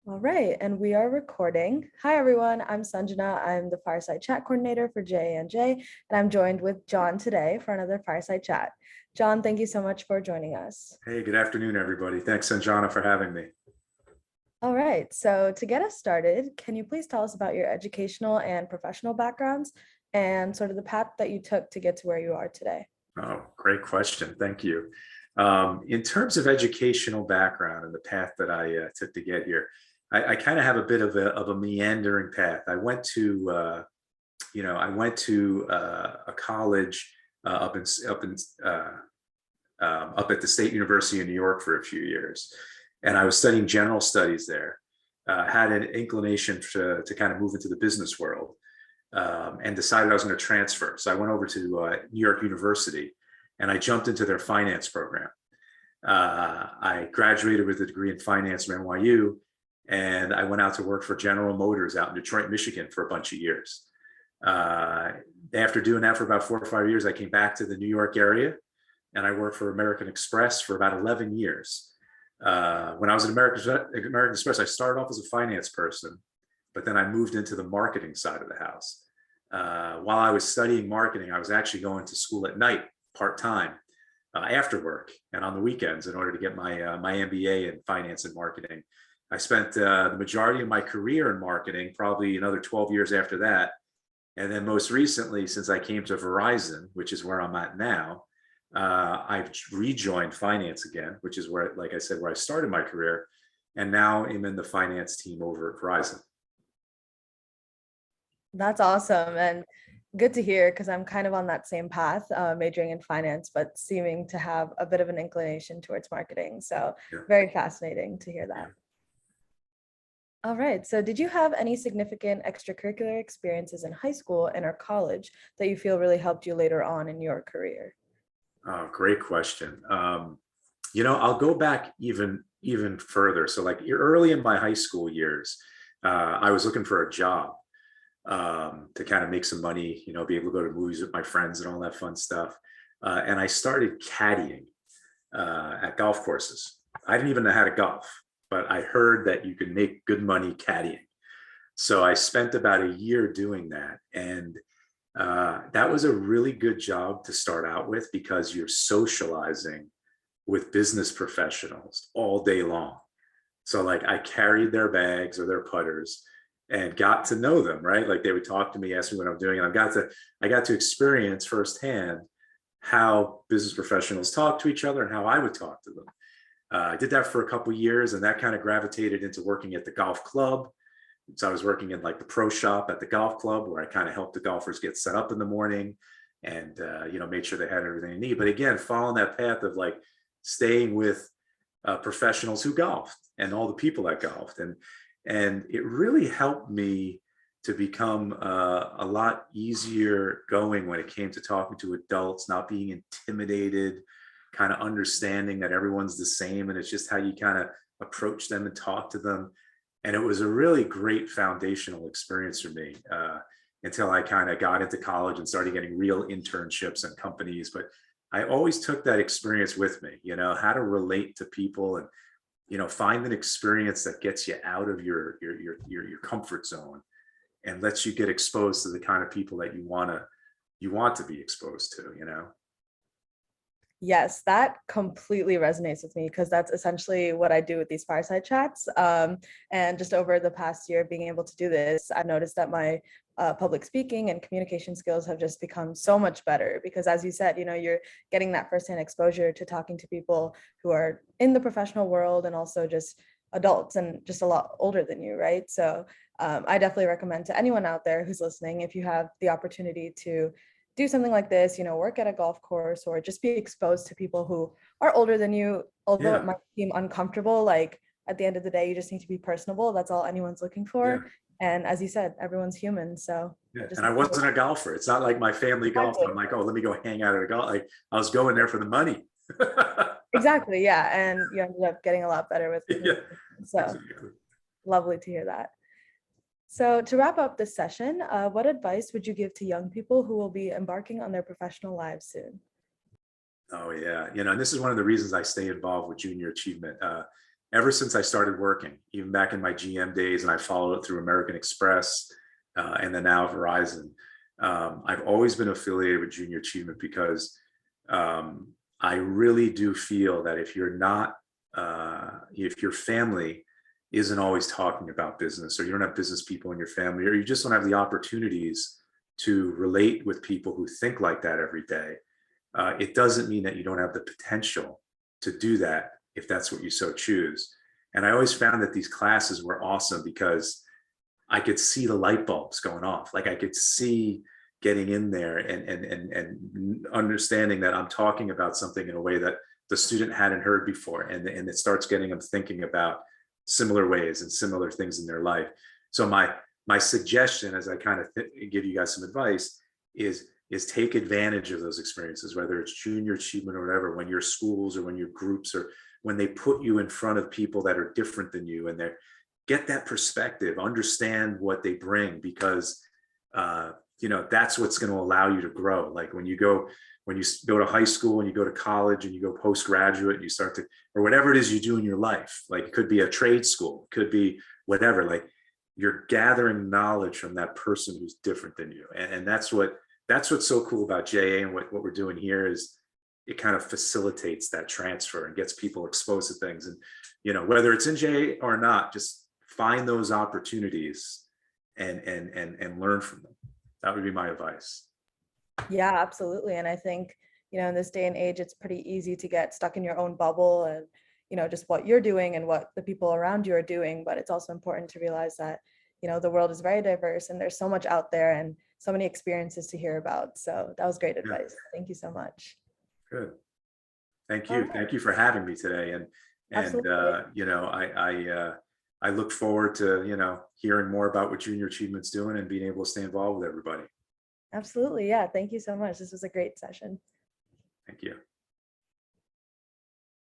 All right, and we are recording. Hi, everyone. I'm Sanjana. I'm the Fireside Chat Coordinator for JANJ, and I'm joined with John today for another Fireside Chat. John, thank you so much for joining us. Hey, good afternoon, everybody. Thanks, Sanjana, for having me. All right, so to get us started, can you please tell us about your educational and professional backgrounds and sort of the path that you took to get to where you are today? Oh, great question. Thank you. In terms of educational background and the path that I took to get here, I kind of have a bit of a meandering path. I went to, a college up at the State University of New York for a few years, and I was studying general studies there. Had an inclination to kind of move into the business world, and decided I was going to transfer. So I went over to New York University, and I jumped into their finance program. I graduated with a degree in finance from NYU, and I went out to work for General Motors out in Detroit, Michigan for a bunch of years. After doing that for about 4 or 5 years, I came back to the New York area, and I worked for American Express for about 11 years. When I was at American Express, I started off as a finance person, but then I moved into the marketing side of the house. While I was studying marketing, I was actually going to school at night, part-time, after work and on the weekends in order to get my MBA in finance and marketing. I spent the majority of my career in marketing, probably another 12 years after that. And then most recently, since I came to Verizon, which is where I'm at now, I've rejoined finance again, which is where, like I said, where I started my career. And now I'm in the finance team over at Verizon. That's awesome and good to hear because I'm kind of on that same path, majoring in finance, but seeming to have a bit of an inclination towards marketing. So Yeah. very fascinating to hear that. Yeah. All right. So did you have any significant extracurricular experiences in high school and or college that you feel really helped you later on in your career? Oh, great question. I'll go back even further. So like early in my high school years, I was looking for a job to kind of make some money, be able to go to movies with my friends and all that fun stuff. And I started caddying at golf courses. I didn't even know how to golf, but I heard that you could make good money caddying. So I spent about a year doing that. And that was a really good job to start out with because you're socializing with business professionals all day long. So like I carried their bags or their putters and got to know them, right? Like they would talk to me, ask me what I'm doing. And I got to experience firsthand how business professionals talk to each other and how I would talk to them. I did that for a couple of years, and that kind of gravitated into working at the golf club. So I was working in like the pro shop at the golf club where I kind of helped the golfers get set up in the morning and, made sure they had everything they need. But again, following that path of like staying with professionals who golfed and all the people that golfed. And it really helped me to become a lot easier going when it came to talking to adults, not being intimidated, kind of understanding that everyone's the same. And it's just how you kind of approach them and talk to them. And it was a really great foundational experience for me until I kind of got into college and started getting real internships and companies. But I always took that experience with me, how to relate to people and, find an experience that gets you out of your comfort zone and lets you get exposed to the kind of people that you want to be exposed to, Yes, that completely resonates with me because that's essentially what I do with these fireside chats. And just over the past year being able to do this, I've noticed that my public speaking and communication skills have just become so much better because as you said, you're getting that firsthand exposure to talking to people who are in the professional world and also just adults and just a lot older than you, right? So I definitely recommend to anyone out there who's listening, if you have the opportunity to do something like this, work at a golf course or just be exposed to people who are older than you, although Yeah. it might seem uncomfortable, like at the end of the day, you just need to be personable. That's all anyone's looking for. Yeah. And as you said, everyone's human. So Yeah. And I wasn't a golfer. It's not like my family golfed. I'm like, oh, let me go hang out at a golf. Like I was going there for the money. Exactly. Yeah. And you ended up getting a lot better with it. Yeah. So Exactly. lovely to hear that. So to wrap up this session, what advice would you give to young people who will be embarking on their professional lives soon? Oh yeah, and this is one of the reasons I stay involved with junior achievement. ever since I started working, even back in my GM days, and I followed it through American Express, and then now Verizon. I've always been affiliated with Junior Achievement because I really do feel that if you're not, if your family isn't always talking about business, or you don't have business people in your family, or you just don't have the opportunities to relate with people who think like that every day, it doesn't mean that you don't have the potential to do that if that's what you so choose. And I always found that these classes were awesome because I could see the light bulbs going off. Like I could see getting in there and understanding that I'm talking about something in a way that the student hadn't heard before. And it starts getting them thinking about similar ways and similar things in their life. So my suggestion, as I kind of give you guys some advice, is take advantage of those experiences, whether it's junior achievement or whatever, when your schools or when your groups, or when they put you in front of people that are different than you, and they're get that perspective, understand what they bring, because that's what's going to allow you to grow. Like when you go to high school and you go to college and you go postgraduate and you start to, or whatever it is you do in your life, like it could be a trade school, could be whatever, like you're gathering knowledge from that person who's different than you. And that's what's so cool about JA, and what we're doing here is it kind of facilitates that transfer and gets people exposed to things. And whether it's in JA or not, just find those opportunities and learn from them. That would be my advice. Yeah, absolutely. And I think, in this day and age, it's pretty easy to get stuck in your own bubble and, just what you're doing and what the people around you are doing. But it's also important to realize that, the world is very diverse and there's so much out there and so many experiences to hear about. So that was great advice. Thank you so much. Good. Thank All you. right. Thank you for having me today. And Absolutely. I look forward to, hearing more about what Junior Achievement's doing and being able to stay involved with everybody. Absolutely. Yeah. Thank you so much. This was a great session. Thank you.